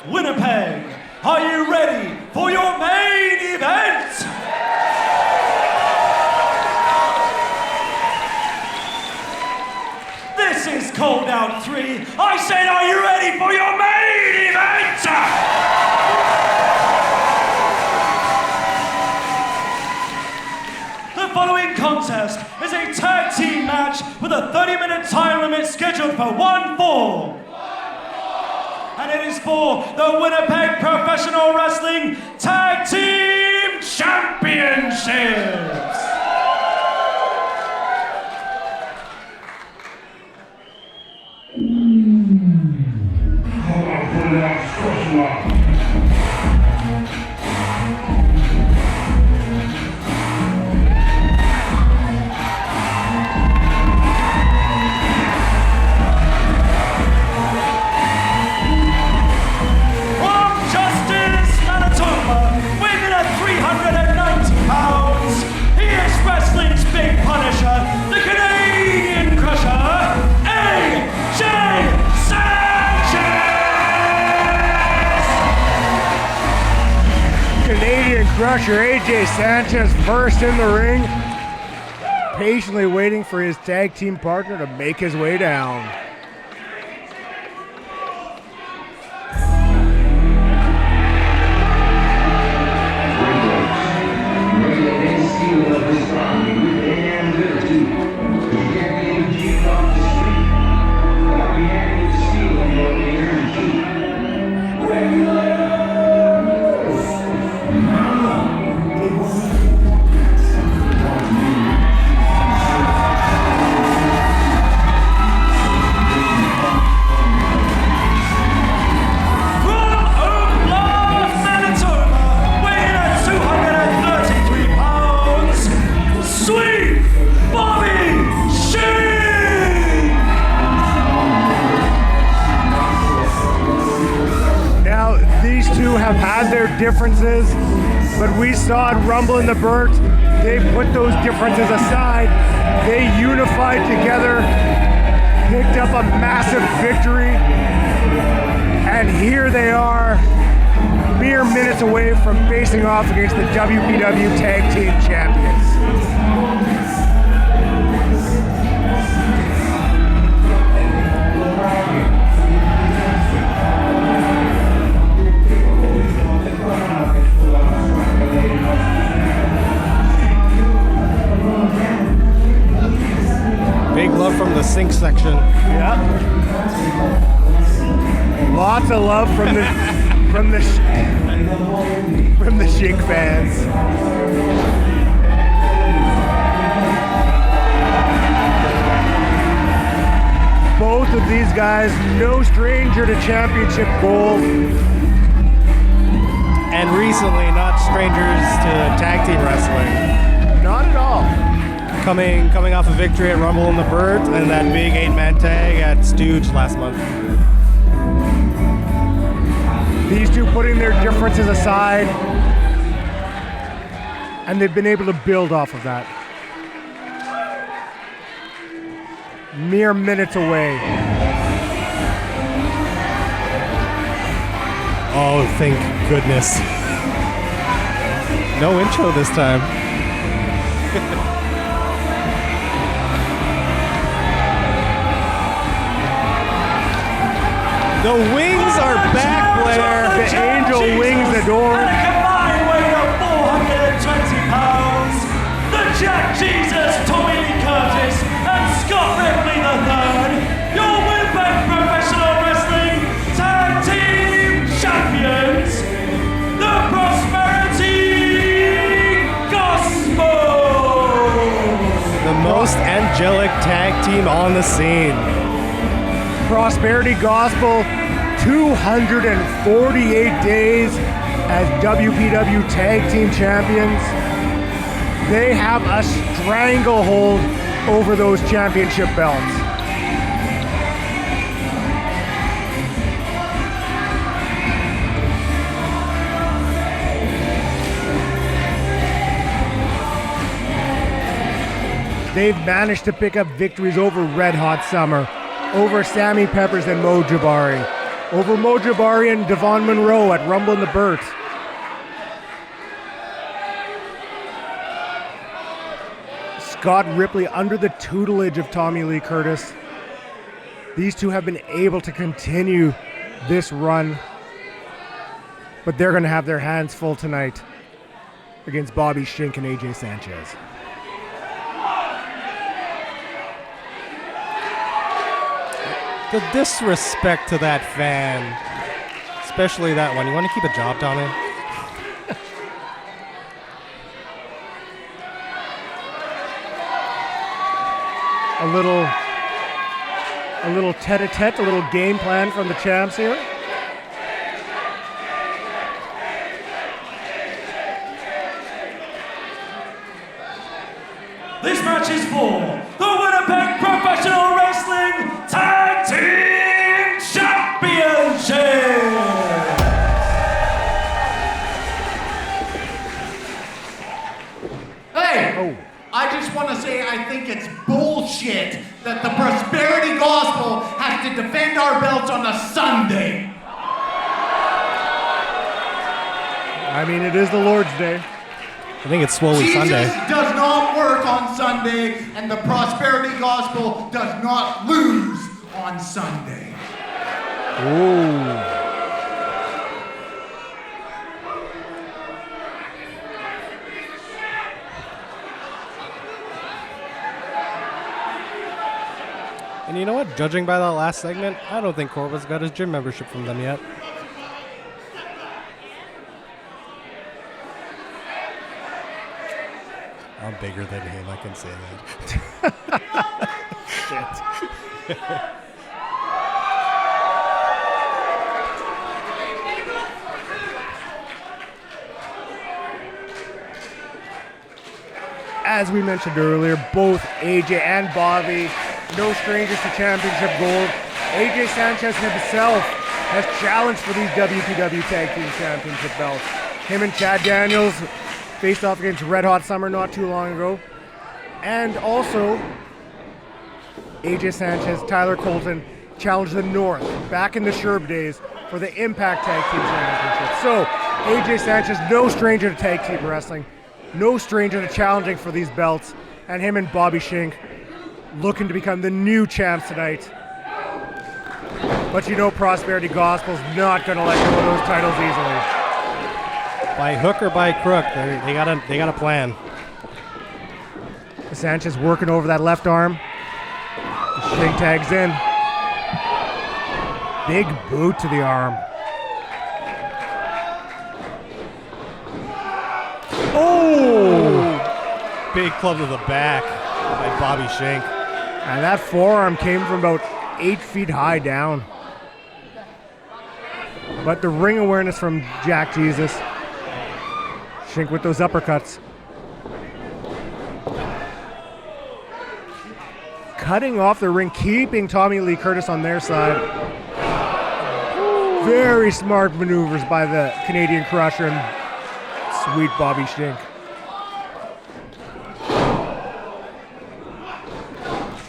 Winnipeg, are you ready for your main event? This is Cold Out 3. I said, are you ready for your main event? The following contest is a tag team match with a 30-minute time limit scheduled for one fall. And it is for the Winnipeg Professional Wrestling Tag Team Championships. Crusher AJ Sanchez first in the ring, patiently waiting for his tag team partner to make his way down. Have had their differences, but we saw at Rumble in the Burt, they put those differences aside, they unified together, picked up a massive victory, and here they are, mere minutes away from facing off against the WPW Tag Team Champions. Big love from the Schink section. Yeah. Lots of love from the Schink fans. Both of these guys, no stranger to championship gold. And recently, not strangers to tag team wrestling. Not at all. Coming off a victory at Rumble in the Burt and that big 8-man tag at Stooge last month. These two putting their differences aside, and they've been able to build off of that. Mere minutes away. Oh, thank goodness. No intro this time. The wings are back, Blair. The angel wings the door. At a combined weight of 420 pounds, the Jack Jesus, Tommy Lee Curtis, and Scott Ripley III, your Winnipeg Professional Wrestling Tag Team Champions, the Prosperity Gospel. The most angelic tag team on the scene. Prosperity Gospel, 248 days as WPW Tag Team Champions. They have a stranglehold over those championship belts. They've managed to pick up victories over Red Hot Summer, over Sammy Peppers and Mo Jabari, over Mojabari and Devon Monroe at Rumble in the Burt. Scott Ripley under the tutelage of Tommy Lee Curtis. These two have been able to continue this run, but they're going to have their hands full tonight against Bobby Schink and AJ Sanchez. The disrespect to that fan, especially that one. You want to keep a job, Tommy? A little tete-a-tete, a little game plan from the champs here. This match is for the Winnipeg Professional Wrestling Tag Team Championship! Hey! I just want to say I think it's bullshit that the Prosperity Gospel has to defend our belts on a Sunday. I mean, it is the Lord's Day. I think it's Swoley Sunday. Jesus does not work on Sunday, and the Prosperity Gospel does not lose on Sunday. Ooh. And you know what? Judging by that last segment, I don't think Corva's got his gym membership from them yet. I'm bigger than him, I can say that. Shit. As we mentioned earlier, both AJ and Bobby, no strangers to championship gold. AJ Sanchez himself has challenged for these WPW Tag Team Championship belts. Him and Chad Daniels faced off against Red Hot Summer not too long ago. And also, AJ Sanchez, Tyler Colton challenged the North back in the Sherb days for the Impact Tag Team Championship. So, AJ Sanchez, no stranger to tag team wrestling, no stranger to challenging for these belts, and him and Bobby Schink looking to become the new champs tonight. But you know Prosperity Gospel's not going to let go of those titles easily. By hook or by crook, they got a plan. Sanchez working over that left arm. Schink tags in. Big boot to the arm. Oh! Big club to the back by Bobby Schink. And that forearm came from about 8 feet high down. But the ring awareness from Jack Jesus. Schink with those uppercuts. Cutting off the ring, keeping Tommy Lee Curtis on their side. Very smart maneuvers by the Canadian Crusher and sweet Bobby Schink.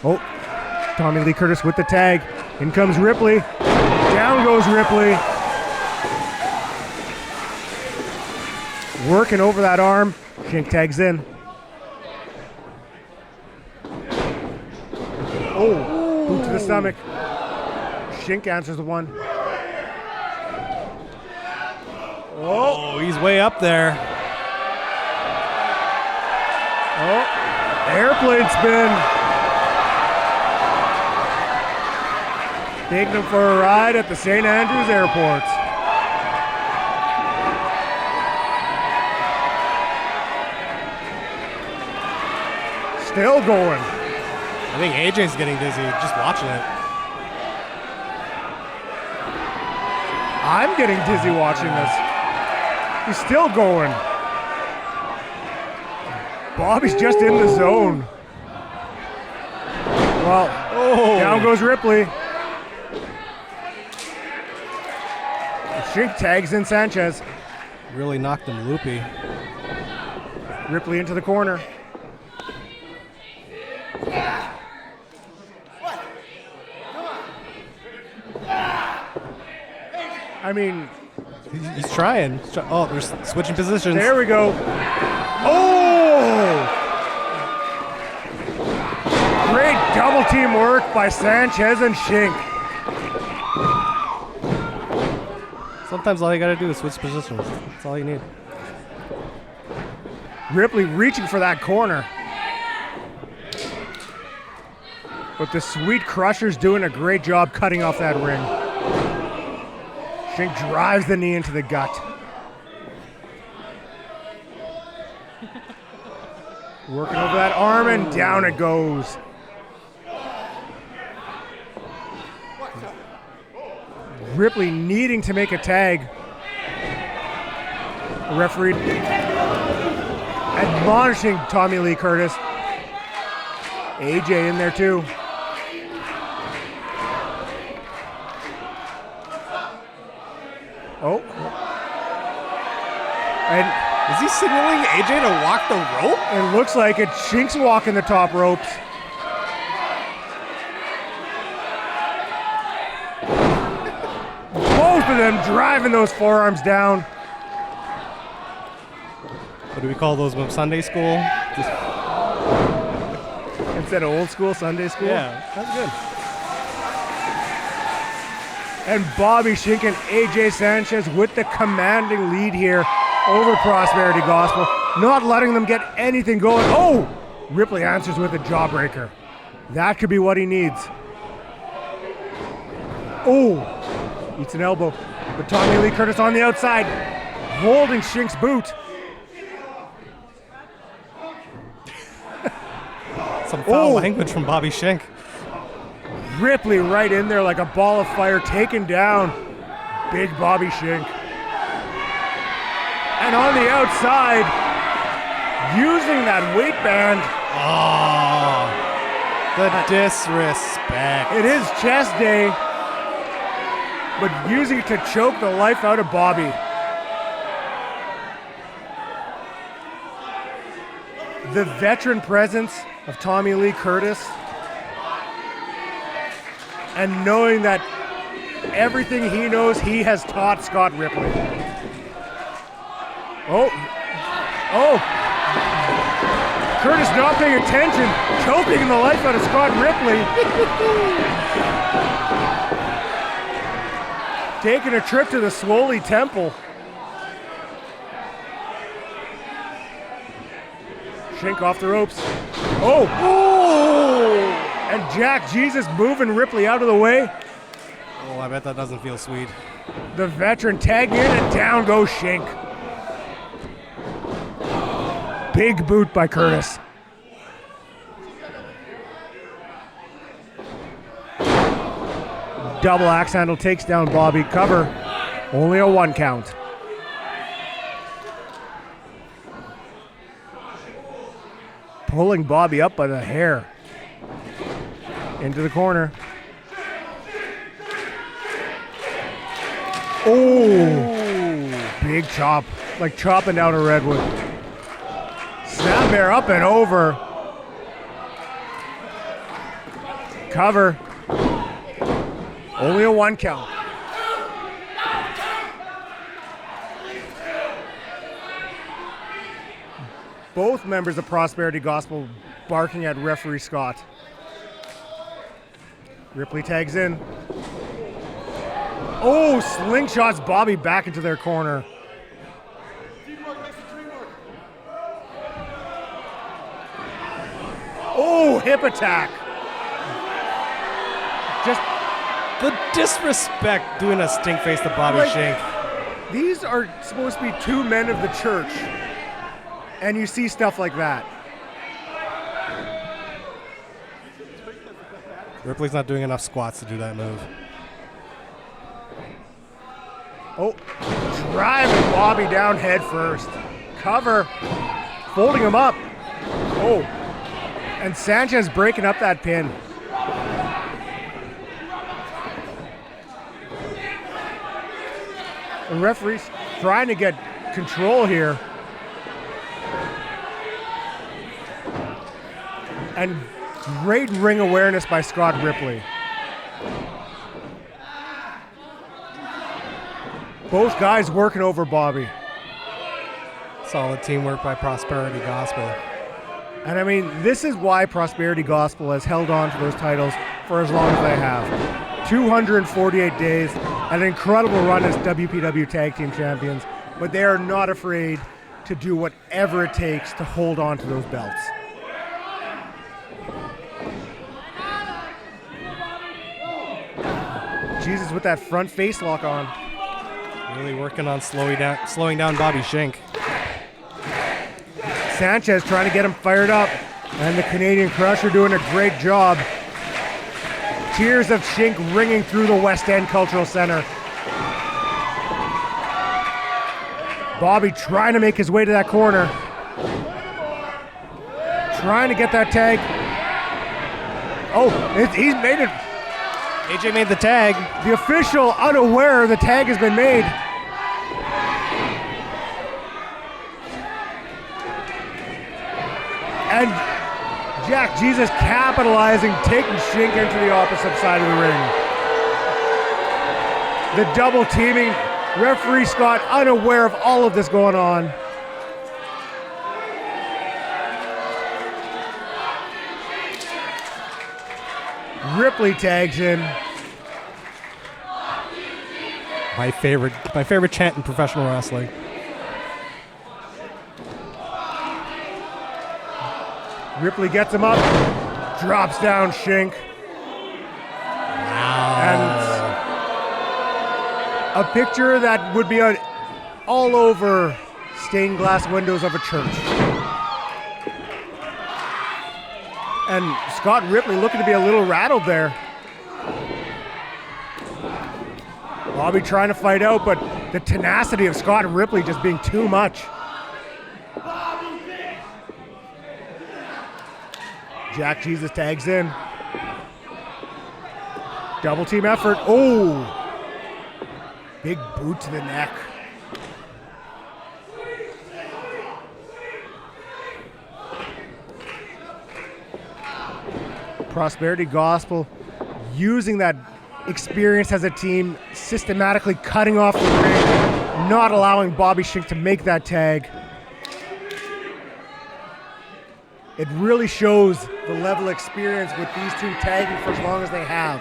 Oh, Tommy Lee Curtis with the tag. In comes Ripley. Down goes Ripley. Working over that arm. Schink tags in. Oh, boot to the stomach. Schink answers the one. Oh, he's way up there. Oh, airplane spin. Taking him for a ride at the St. Andrews Airport. Still going. I think AJ's getting dizzy just watching it. I'm getting dizzy watching this. He's still going. Bobby's just in the zone. Well, down goes Ripley. Schink tags in Sanchez. Really knocked him loopy. Ripley into the corner. I mean, He's trying. Oh, they're switching positions. there we go. Oh! Great double team work by Sanchez and Schink. Sometimes all you gotta do is switch positions. That's all you need. Ripley reaching for that corner. But the Sweet Crusher's doing a great job cutting off that ring. Schink drives the knee into the gut. Working over that arm and down it goes. Ripley needing to make a tag. The referee admonishing Tommy Lee Curtis. AJ in there too. Oh. And Is he signaling AJ to walk the rope? it looks like it. Shink's walking the top ropes. Both of them driving those forearms down. What do we call those? Sunday school? Just, Instead of old school, Sunday school. yeah, that's good. And Bobby Schink and AJ Sanchez with the commanding lead here over Prosperity Gospel. Not letting them get anything going. Oh! Ripley answers with a jawbreaker. That could be what he needs. Oh! Eats an elbow. But Tommy Lee Curtis on the outside, holding Shink's boot. Some foul language from Bobby Schink. Ripley right in there like a ball of fire, taken down big Bobby Schink. And on the outside, using that weight band. Oh, the disrespect. It is chest day, but using it to choke the life out of Bobby. The veteran presence of Tommy Lee Curtis, and knowing that everything he knows, he has taught Scott Ripley. Oh, Curtis not paying attention, choking the life out of Scott Ripley. Taking a trip to the Swoley Temple. Schink off the ropes. Oh! And Jack Jesus moving Ripley out of the way. Oh, I bet that doesn't feel sweet. The veteran tagging in and down goes Schink. Big boot by Curtis. Double axe handle takes down Bobby. Cover. Only a 1 count. Pulling Bobby up by the hair. Into the corner. Oh! Big chop. Like chopping down a redwood. Snap bear up and over. Cover. Only a 1 count. Both members of Prosperity Gospel barking at referee Scott. Ripley tags in. Oh, slingshots Bobby back into their corner. Oh, hip attack. Just The disrespect doing a stink face to Bobby Schink. these are supposed to be 2 men of the church. And you see stuff like that. Ripley's not doing enough squats to do that move. Oh, driving Bobby down head first. Cover, folding him up. Oh, and Sanchez breaking up that pin. The referee's trying to get control here. And great ring awareness by Scott Ripley. Both guys working over Bobby. Solid teamwork by Prosperity Gospel. And I mean, this is why Prosperity Gospel has held on to those titles for as long as they have. 248 days, an incredible run as WPW Tag Team Champions, but they are not afraid to do whatever it takes to hold on to those belts. Jesus with that front face lock on. Really working on slowing down Bobby Schink. Sanchez trying to get him fired up, and the Canadian Crusher doing a great job. Cheers of Schink ringing through the West End Cultural Center. Bobby trying to make his way to that corner. Trying to get that tag. Oh, he's made it. AJ made the tag. The official unaware the tag has been made. And Jack Jesus capitalizing, taking Schink into the opposite side of the ring. The double teaming, referee Scott unaware of all of this going on. Ripley tags in. My favorite chant in professional wrestling. Ripley gets him up, drops down Schink. Wow. And a picture that would be all over stained glass windows of a church. And Scott Ripley looking to be a little rattled there. Bobby trying to fight out, but the tenacity of Scott Ripley just being too much. Jack Jesus tags in. Double team effort. Oh! Big boot to the neck. Prosperity Gospel using that experience as a team, systematically cutting off the ring, not allowing Bobby Schink to make that tag. It really shows the level of experience with these two tagging for as long as they have.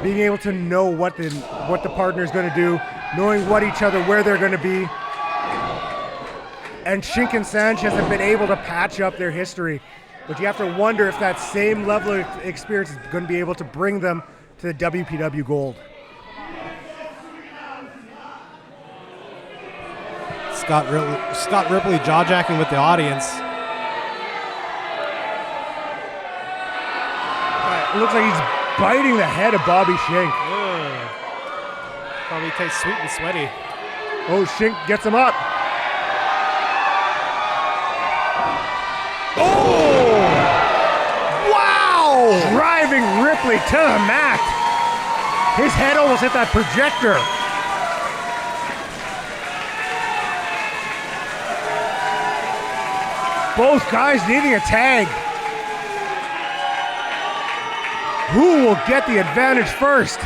Being able to know what the partner is going to do, knowing what each other, where they're going to be. And Schink and Sanchez have been able to patch up their history. But you have to wonder if that same level of experience is going to be able to bring them to the WPW Gold. Scott Ripley jaw-jacking with the audience. It looks like he's biting the head of Bobby Schink. Probably tastes sweet and sweaty. Oh, Schink gets him up. Oh! Wow! Driving Ripley to the mat. His head almost hit that projector. Both guys needing a tag. Who will get the advantage first?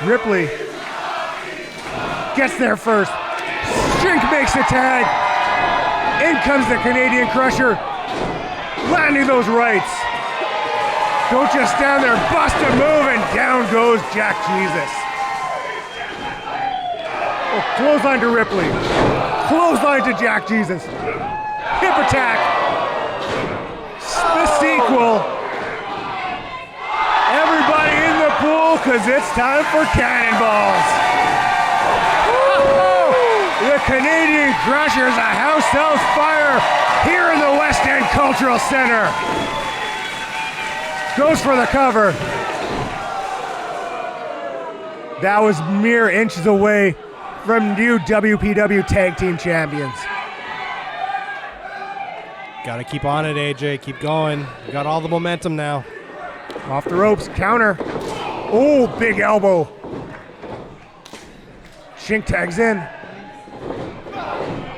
Ripley gets there first. Schink makes the tag. In comes the Canadian Crusher, landing those rights. Don't just stand there, bust a move, and down goes Jack Jesus. Oh, clothesline to Ripley. Clothesline to Jack Jesus. Hip attack. The sequel. Everybody in the pool, because it's time for cannonballs. The Canadian Crusher's a house sells fire here in the West End Cultural Center. Goes for the cover. That was mere inches away from new WPW Tag Team Champions. Gotta keep on it, AJ. Keep going. You got all the momentum now. Off the ropes, counter. Oh, big elbow. Schink tags in.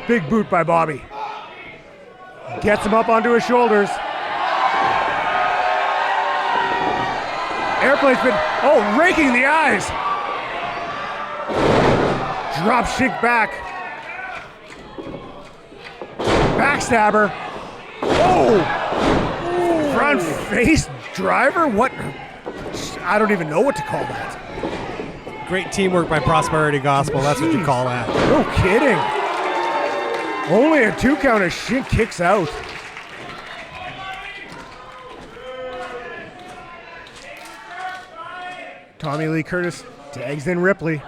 Big boot by Bobby. Gets him up onto his shoulders. Airplane spin. Oh, raking the eyes. Drop Schink back. Backstabber. Oh! Front face driver? What? I don't even know what to call that. Great teamwork by Prosperity Gospel. That's what you call that. No kidding. Only a 2 count as Schink kicks out. Tommy Lee Curtis tags in Ripley.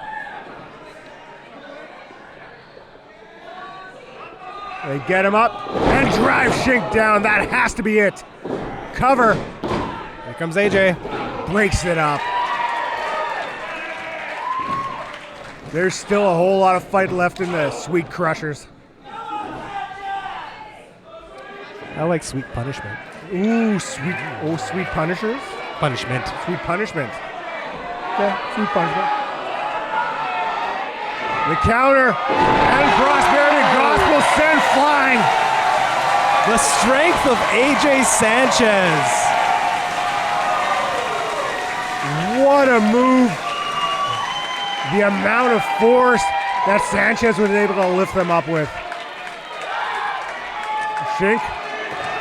They get him up and drive Schink down. That has to be it. Cover. Here comes AJ. Breaks it up. There's still a whole lot of fight left in the Sweet Crushers. I like Sweet Punishment. Ooh, sweet. Oh, Sweet Punishers? Punishment. Sweet Punishment. Okay, Sweet Punishment. The counter and Prosperity Gospel sent flying. The strength of AJ Sanchez. What a move. The amount of force that Sanchez was able to lift them up with. Schink,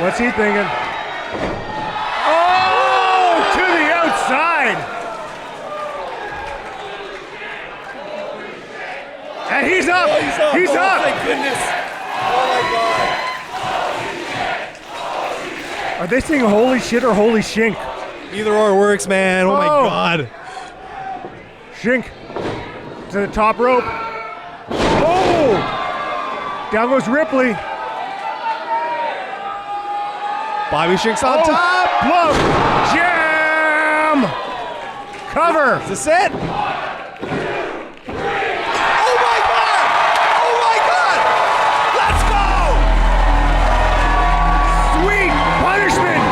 what's he thinking? Oh, to the outside. And he's up. He's up. Thank goodness. Oh my God. Are they saying holy shit or holy Schink? Either or works, man. Oh my God. Schink to the top rope. Oh! Down goes Ripley. Bobby Schink's on top. Blow. Jam! Cover. Is this it? Oh my God! Oh my God! Let's go! Sweet punishment.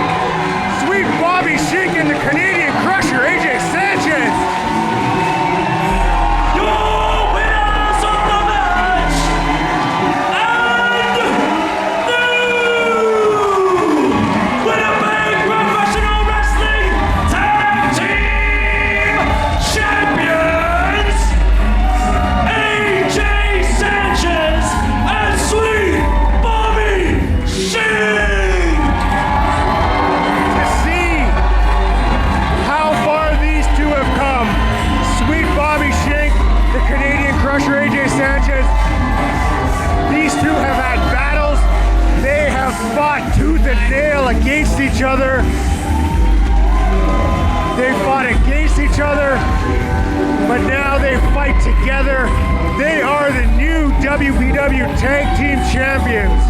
Sweet Bobby Schink and the Canadian Crusher, AJ Sanchez. Your winners of the match and new Winnipeg Professional Wrestling Tag Team Champions, AJ Sanchez and Sweet Bobby Schink. To see how far these two have come. Sweet Bobby Schink, the Canadian Crusher, AJ Sanchez. These two have had battles. They have fought tooth and nail against each other. They fought against each other, but now they fight together. They are the new WPW Tag Team Champions.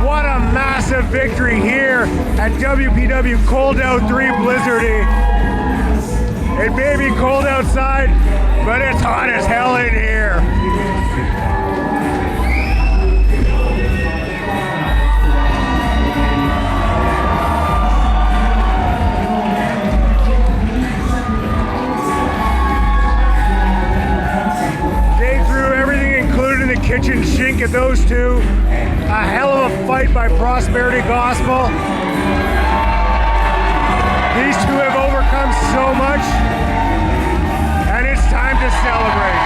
What a massive victory here at WPW Cold Out 3 Blizzardy. It may be cold outside, but it's hot as hell in here. They threw everything included in the kitchen Schink at those two. A hell of a fight by Prosperity Gospel. These two have overcome so much, and it's time to celebrate.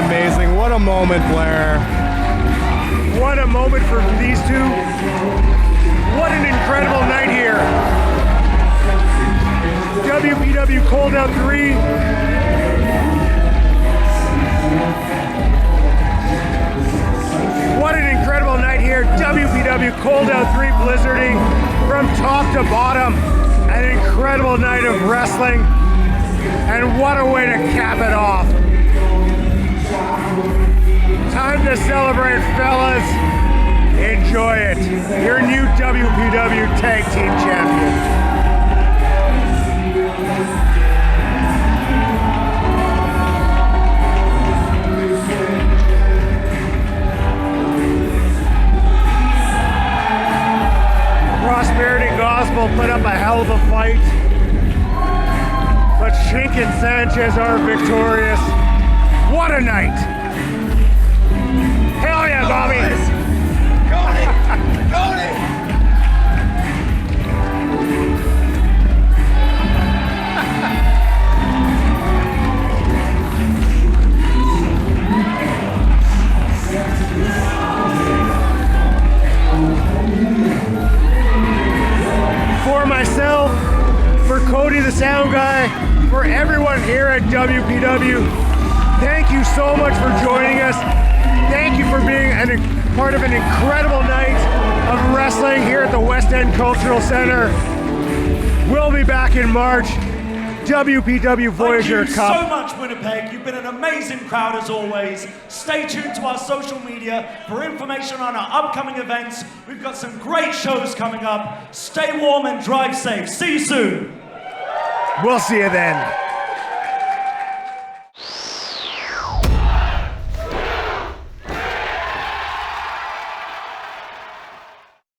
Amazing. What a moment, Blair. What a moment for these two. What an incredible night here. WPW Cold Out 3. What an incredible night here. WPW Cold Out 3 Blizzardy from top to bottom. An incredible night of wrestling. And what a way to cap it off. Time to celebrate, fellas. Enjoy it. Your new WPW Tag Team Champions. Prosperity Gospel put up a hell of a fight. Schink and Sanchez are victorious. What a night. Hell yeah, Bobby. For myself, for Cody the sound guy, for everyone here at WPW, thank you so much for joining us. Thank you for being part of an incredible night of wrestling here at the West End Cultural Center. We'll be back in March. WPW Voyager Thank you Cup. so much, Winnipeg. You've been an amazing crowd as always. Stay tuned to our social media for information on our upcoming events. We've got some great shows coming up. Stay warm and drive safe. See you soon. We'll see you then.